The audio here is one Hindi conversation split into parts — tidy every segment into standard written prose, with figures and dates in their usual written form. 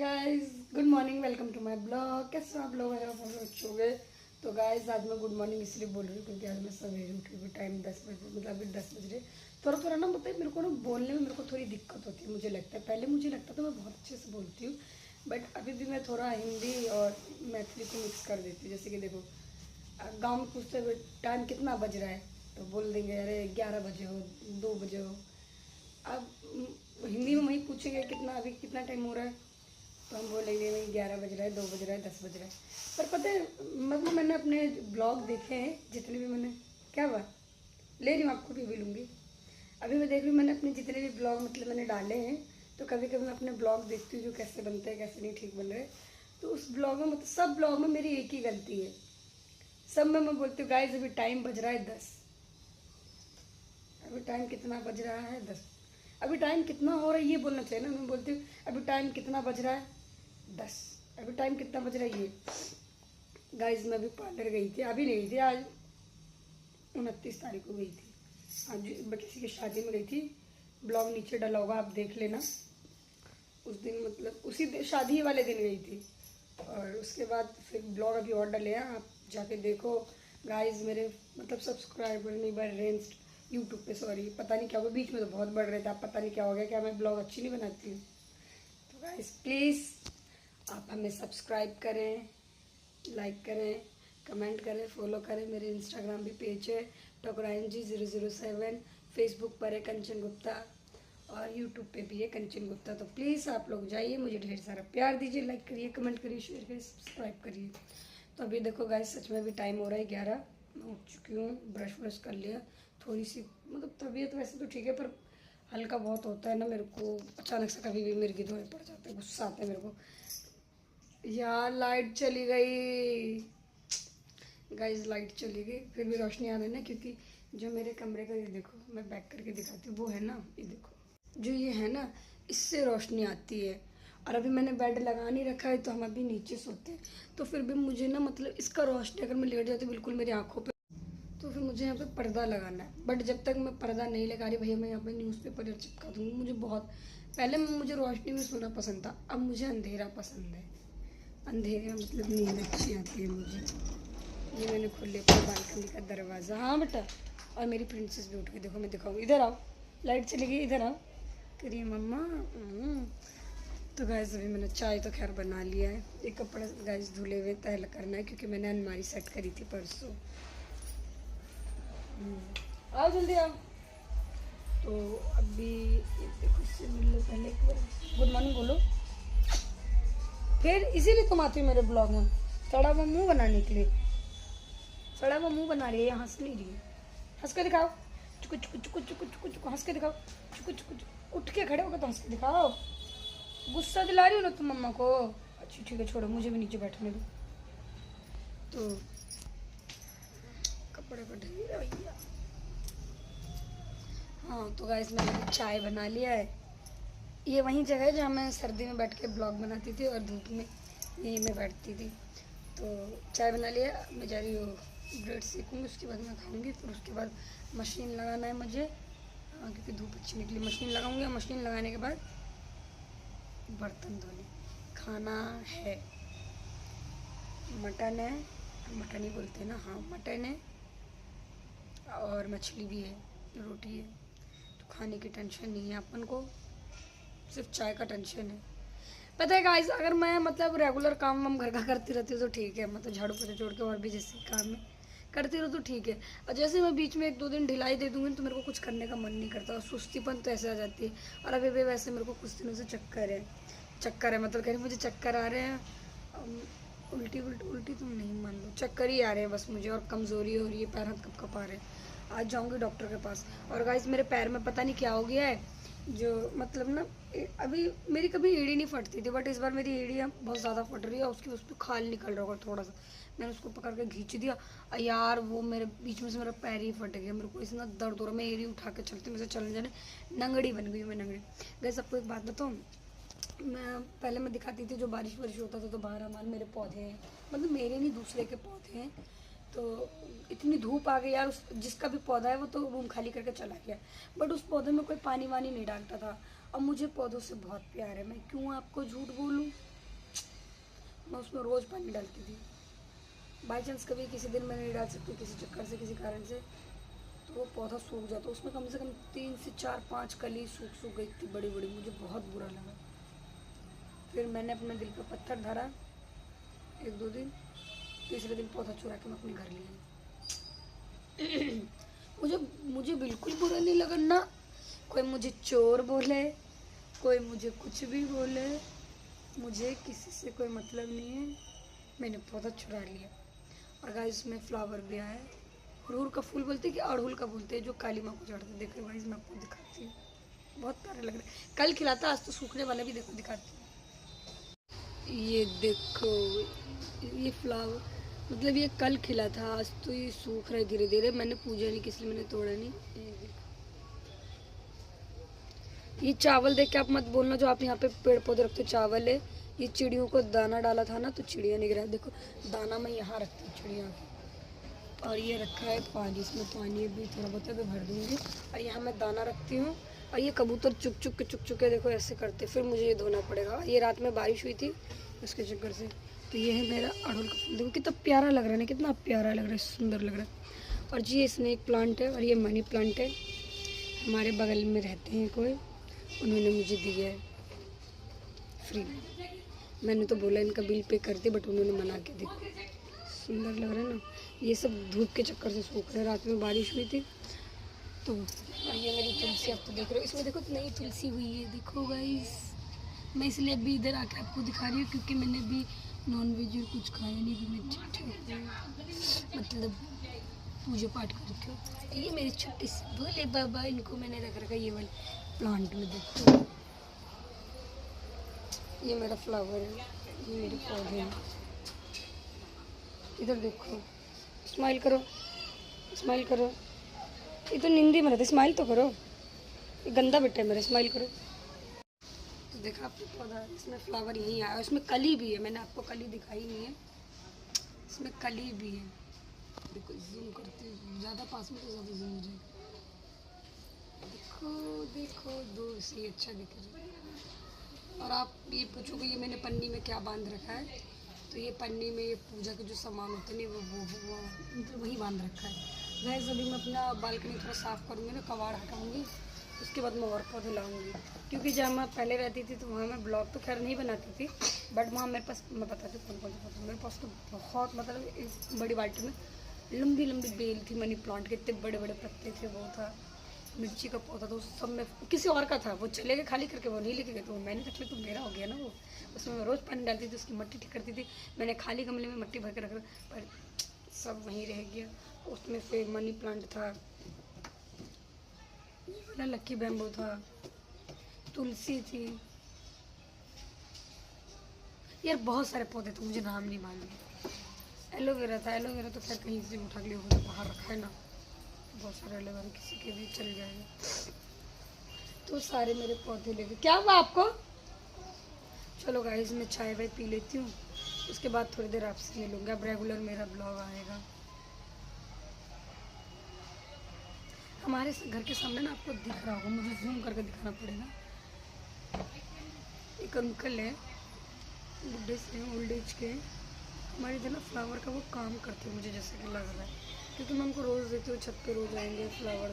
Guys, good morning, welcome to my blog. कैसे हो आप लोग? अगर आप लोग अच्छे हो गए तो गाइस आज मैं गुड मॉर्निंग इसलिए बोल रही हूँ क्योंकि आज मैं सवेरे उठी हुई। टाइम 10 बजे, मतलब अभी 10 बज रहे। थोड़ा थोड़ा ना मतलब मेरे को ना बोलने में मेरे को थोड़ी दिक्कत होती है। मुझे लगता है, पहले मुझे लगता था मैं बहुत अच्छे से बोलती हूँ, बट अभी भी मैं थोड़ा हिंदी और मैथिली को मिक्स कर देती हूँ। जैसे कि देखो, गाँव में पूछते हुए टाइम कितना बज रहा है तो बोल देंगे अरे 11 बजे हो, 2 बजे हो। अब हिंदी में वही पूछेंगे कितना, अभी कितना टाइम हो रहा है, तो हम बोलेंगे नहीं 11 बज रहा है, 2 बज रहा है, 10 बज रहा है। पर पता है, मतलब मैंने अपने ब्लॉग देखे हैं जितने भी मैंने, क्या बात ले रही हूँ, आपको भी लूँगी। अभी मैं देख रही हूँ, मैंने अपने जितने भी ब्लॉग मतलब मैंने डाले हैं, तो कभी कभी मैं अपने ब्लॉग देखती हूँ जो कैसे बनते हैं, कैसे नहीं ठीक बन रहे। तो उस ब्लॉग में मतलब सब ब्लॉग में मेरी एक ही गलती है। सब में मैं बोलती हूँ गाइस अभी टाइम बज रहा है 10। अभी टाइम कितना बज रहा है 10। अभी टाइम कितना हो रहा है ये बोलना चाहिए ना। मैं बोलती हूँ अभी टाइम कितना बज रहा है 10। अभी टाइम कितना बज रहा है ये। गाइस मैं अभी पार्लर गई थी, अभी नहीं गई थी, आज 29 तारीख को गई थी। आज मैं किसी की शादी में गई थी। ब्लॉग नीचे डाला होगा, आप देख लेना। उस दिन मतलब उसी शादी वाले दिन गई थी, और उसके बाद फिर ब्लॉग अभी और डले हैं, आप जाके देखो। गाइस मेरे मतलब सब्सक्राइबर नहीं बढ़ रहे यूट्यूब पे, सॉरी पता नहीं क्या हुआ, बीच में तो बहुत बढ़ रहे थे। आप पता नहीं क्या हो गया, क्या मैं ब्लॉग अच्छी नहीं बनाती हूँ। तो गाइस प्लीज़ आप हमें सब्सक्राइब करें, लाइक करें, कमेंट करें, फॉलो करें। मेरे इंस्टाग्राम भी पेज है TokRanG007, फेसबुक पर है कंचन गुप्ता, और यूट्यूब पे भी है कंचन गुप्ता। तो प्लीज़ आप लोग जाइए, मुझे ढेर सारा प्यार दीजिए, लाइक करिए, कमेंट करिए, शेयर करिए, सब्सक्राइब करिए। तो अभी देखो गाइस, सच में भी टाइम हो रहा है 11। मैं उठ चुकी हूँ, ब्रश व्रश कर लिया। थोड़ी सी मतलब तबीयत वैसे तो ठीक है, पर हल्का बहुत होता है ना मेरे को, अचानक से कभी भी मिर्गी धोने पड़ जाते हैं, गुस्सा आता है मेरे को। यार लाइट चली गई गाइस, लाइट चली गई। फिर भी रोशनी आ रही है ना, क्योंकि जो मेरे कमरे का, ये देखो मैं बैक करके दिखाती हूँ, वो है ना, ये देखो जो ये है ना, इससे रोशनी आती है। और अभी मैंने बेड लगा नहीं रखा है, तो हम अभी नीचे सोते हैं। तो फिर भी मुझे ना मतलब इसका रोशनी अगर मैं लेट जाती बिल्कुल मेरी आंखों पे, तो फिर मुझे यहाँ पे पर्दा लगाना है। बट जब तक मैं पर्दा नहीं लगा रही भैया, मैं यहाँ पे न्यूज़पेपर चिपका दूँगी। मुझे बहुत, पहले मुझे रोशनी में सोना पसंद था, अब मुझे अंधेरा पसंद है। अंधेरे में मतलब नींद अच्छी आती है मुझे। ये मैंने खोल लिया अपने बालकनी का दरवाज़ा। हाँ बेटा, और मेरी प्रिंसेस भी उठ गई, देखो मैं दिखाऊँ, इधर आओ, लाइट चली गई, इधर आओ करिए मम्मा। तो गैस अभी मैंने चाय तो खैर बना लिया है। एक कपड़ा गैस धुले हुए तहल करना है, क्योंकि मैंने अलमारी सेट करी थी परसों। आओ जल्दी आओ। तो अभी देखो, इससे मिल लो पहले, एक बार गुड मॉर्निंग बोलो। फिर इसीलिए तुम आती हो मेरे ब्लॉग में सड़ा हुआ मुँह बनाने के लिए। सड़ा हुआ मुँह बना रही है, हंस नहीं रही है। हंस के दिखाओ, चुकु चुकु चुकु चुकु चुकु चुकु, हंस के दिखाओ, चुकु चुकु चुकु। उठ के खड़े होकर तो हंस के दिखाओ। गुस्सा दिला रही हो ना तुम मम्मा को। अच्छा ठीक है, छोड़ो, मुझे भी नीचे बैठने दो। तो कपड़े को ढेर है भैया। हाँ तो गाइस मैंने चाय बना लिया है। ये वही जगह है जहाँ मैं सर्दी में बैठ के ब्लॉग बनाती थी, और धूप में यहीं में बैठती थी। तो चाय बना लिया, मैं जा रही हूँ ब्रेड सेकूँगी, उसके बाद मैं खाऊंगी। फिर उसके बाद मशीन लगाना है मुझे, क्योंकि धूप अच्छी निकली। मशीन लगाऊंगी, मशीन लगाने के बाद बर्तन धोने। खाना है, मटन है, मटन ही बोलते हैं ना, हाँ मटन है, और मछली भी है, रोटी है। तो खाने की टेंशन नहीं है अपन को, सिर्फ चाय का टेंशन है। पता है गाइस, अगर मैं मतलब रेगुलर काम वाम घर का करती रहती हूँ तो ठीक है, मतलब झाड़ू पोछा छोड़ के और भी जैसे काम में करती रहूँ तो ठीक है। और जैसे मैं बीच में 1-2 दिन ढिलाई दे दूँगी तो मेरे को कुछ करने का मन नहीं करता, और सुस्तीपन तो ऐसे आ जाती है। और अभी भी वैसे मेरे को कुछ दिनों से चक्कर है, मतलब कह रही मुझे चक्कर आ रहे हैं। उल्टी उल्टी उल्टी तुम नहीं मान लो, चक्कर ही आ रहे हैं बस मुझे, और कमज़ोरी हो रही है, पैर हाथ कप आ रहे हैं। आज जाऊँगी डॉक्टर के पास। और गाइस मेरे पैर में पता नहीं क्या हो गया है, जो मतलब ना अभी मेरी कभी एड़ी नहीं फटती थी, बट इस बार मेरी एड़ी बहुत ज़्यादा फट रही है। उसकी उस पर खाल निकल रहा होगा थोड़ा सा, मैंने उसको पकड़ के खींच दिया, और यार वो मेरे बीच में से मेरा पैर ही फट गया। मेरे को इतना दर्द हो रहा, मैं एड़ी उठा के चलती, मेरे से चलने जाने नंगड़ी बन गई मैं, नंगड़ी। गैस आपको एक बात बताऊँ, मैं दिखाती थी जो बारिश वारिश होता था तो बाहर हमारे मेरे पौधे हैं, मतलब मेरे नहीं दूसरे के पौधे हैं। तो इतनी धूप आ गई यार, उस जिसका भी पौधा है वो तो रूम खाली करके चला गया, बट उस पौधे में कोई पानी वानी नहीं डालता था। अब मुझे पौधों से बहुत प्यार है, मैं क्यों आपको झूठ बोलूँ। मैं उसमें रोज़ पानी डालती थी। बाई चांस कभी किसी दिन मैं नहीं डाल सकती, किसी चक्कर से, किसी कारण से, तो वो पौधा सूख जाता। उसमें कम से कम 3 से 4-5 कली सूख गई थी बड़ी बड़ी। मुझे बहुत बुरा लगा। फिर मैंने अपने दिल पर पत्थर धरा 1-2 दिन। तीसरे दिन पौधा चुरा के मैं अपने घर ले आई। मुझे मुझे बिल्कुल बुरा नहीं लगा ना। कोई मुझे चोर बोले, कोई मुझे कुछ भी बोले, मुझे किसी से कोई मतलब नहीं है। मैंने पौधा चुरा लिया। और गाइस इसमें फ्लावर भी आया है। अड़हुल का फूल बोलते हैं कि अड़हुल का बोलते हैं, जो काली माँ को चढ़ते। देखो गाइस मैं आपको दिखाती हूँ, बहुत प्यारे लग रहे हैं। कल खिलाता, आज तो सूखने वाला भी। देखो दिखाती हूँ, ये देखो, ये फ्लावर मतलब ये कल खिला था, आज तो ये सूख रहा है धीरे धीरे। मैंने पूजा नहीं की इसलिए मैंने तोड़ा नहीं। ये चावल देख के आप मत बोलना जो आप यहाँ पे पेड़ पौधे रखते हो, चावल है। ये चिड़ियों को दाना डाला था ना, तो चिड़िया नहीं गिरा। देखो दाना मैं यहाँ रखती हूँ चिड़िया की। और ये रखा है पानी, इसमें पानी भी थोड़ा बहुत है, भर दूँगी। और यहाँ मैं दाना रखती हूँ। और ये कबूतर चुक चुक के देखो ऐसे करते, फिर मुझे ये धोना पड़ेगा। ये रात में बारिश हुई थी उसके चक्कर से। तो ये है मेरा अड़हुल का फूल। देखो कितना प्यारा लग रहा है ना, कितना प्यारा लग रहा है, सुंदर लग रहा है। और जी ये स्नेक प्लांट है, और ये मनी प्लांट है। हमारे बगल में रहते हैं कोई, उन्होंने मुझे दिया है फ्री में। मैंने तो बोला इनका बिल पे कर दे, बट उन्होंने मना के दी। सुंदर लग रहा है ना। ये सब धूप के चक्कर से सूख रहे हैं, रात में बारिश हुई थी तो। और ये मेरी तुलसी आप तो देख रहे हो, इसमें देखो नई तुलसी हुई है, देखो गाइस। मैं इसलिए अभी इधर आके आपको दिखा रही हूँ क्योंकि मैंने अभी नॉन-वेज और कुछ खाया नहीं, भी मैं ठीक मतलब पूजा पाठ करती हूँ। ये मेरी छोटी सी भोले बाबा, इनको मैंने रख रखा ये वाले प्लांट में। देखो ये मेरा फ्लावर है, ये मेरे पौधे हैं। इधर देखो, स्माइल करो, स्माइल करो। ये तो निंदी में रहते, स्माइल तो करो। ये गंदा बेटा है मेरा, स्माइल करो। तो देखा आपने पौधा, इसमें फ्लावर यहीं आया। इसमें कली भी है, मैंने आपको कली दिखाई नहीं है, इसमें कली भी है। देखो जूम करती हूँ, ज़्यादा पास में तो ज़्यादा जूम हो जाएगा। देखो देखो दूर से ही अच्छा दिख रहा है। और आप ये पूछोगे ये मैंने पन्नी में क्या बांध रखा है, तो ये पन्नी में ये पूजा के जो सामान होते हैं वो मतलब वही बांध रखा है। गैस अभी मैं अपना बालकनी थोड़ा साफ़ करूँगी ना, कबाड़ हटाऊँगी, उसके बाद मैं और पौधे लाऊँगी। क्योंकि जब मैं पहले रहती थी तो वहाँ मैं ब्लॉग तो खैर नहीं बनाती थी, बट वहाँ मेरे पास मैं बताती हूँ कौन कौन से पौधे मेरे पास। तो बहुत मतलब इस बड़ी बाल्टी में लंबी लंबी बेल थी, मनी प्लांट के इतने बड़े बड़े पत्ते थे। वो था मिर्ची का पौधा, तो सब में किसी और का था, वो चले गए खाली करके, वो नहीं लेके गए। तो मैंने रख लिया, तो मेरा हो गया ना वो। उसमें मैं रोज़ पानी डालती थी, उसकी मिट्टी ठीक करती थी। मैंने खाली गमले में मिट्टी भर के रख, पर सब वहीं रह गया। उसमें फिर मनी प्लांट था, ये वाला लक्की बैम्बू था, तुलसी थी, यार बहुत सारे पौधे थे, मुझे नाम नहीं मालूम। एलोवेरा था, एलोवेरा तो खैर कहीं से उठा के लिए बाहर रखा है ना, बहुत सारे एलोवेरा किसी के भी चल जाएगा। तो सारे मेरे पौधे लेके क्या हुआ आपको। चलो गाइस मैं चाय वाय पी लेती हूँ, उसके बाद थोड़ी देर आपसे मिलूँगा। अब रेगुलर मेरा ब्लॉग आएगा। हमारे घर के सामने ना आपको दिख रहा होगा, मुझे जूम करके दिखाना पड़ेगा। एक अंकल है, बुढ़े से ओल्ड एज के, हमारे इधर ना फ्लावर का वो काम करते हैं, मुझे जैसे कि लग रहा है। क्योंकि मैं उनको रोज़ देती हूँ, छत पे रोज़ आएंगे, फ्लावर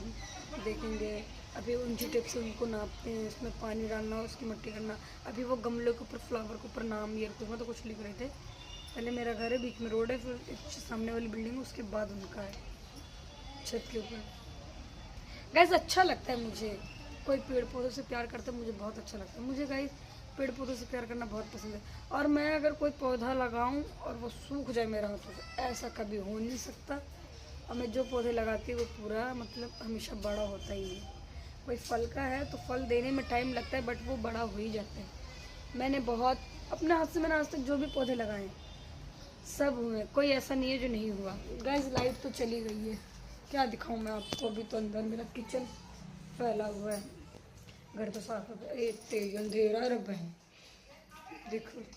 देखेंगे। अभी उनकी टिप से उनको नापते हैं, उसमें पानी डालना, उसकी मिट्टी करना। अभी वो गमले के ऊपर फ्लावर के ऊपर नाम या कुछ तो कुछ लिख रहे थे। पहले मेरा घर है, बीच में रोड है, फिर सामने वाली बिल्डिंग है, उसके बाद उनका है छत के ऊपर। गाइस अच्छा लगता है मुझे, कोई पेड़ पौधों से प्यार करता है, मुझे बहुत अच्छा लगता है। मुझे गाइस पेड़ पौधों से प्यार करना बहुत पसंद है। और मैं अगर कोई पौधा लगाऊं और वो सूख जाए मेरा हाथों से, ऐसा कभी हो नहीं सकता। और मैं जो पौधे लगाती हूँ वो पूरा मतलब हमेशा बड़ा होता ही है। कोई फल का है तो फल देने में टाइम लगता है, बट वो बड़ा हो ही जाता है। मैंने बहुत अपने हाथ से, मैंने आज तक जो भी पौधे लगाए सब हुए, कोई ऐसा नहीं है जो नहीं हुआ। गाइस लाइट तो चली गई है, क्या दिखाऊं मैं आपको। अभी तो अंदर मेरा किचन फैला हुआ है, घर तो साफ है, तेज अंधेरा रब है। देखो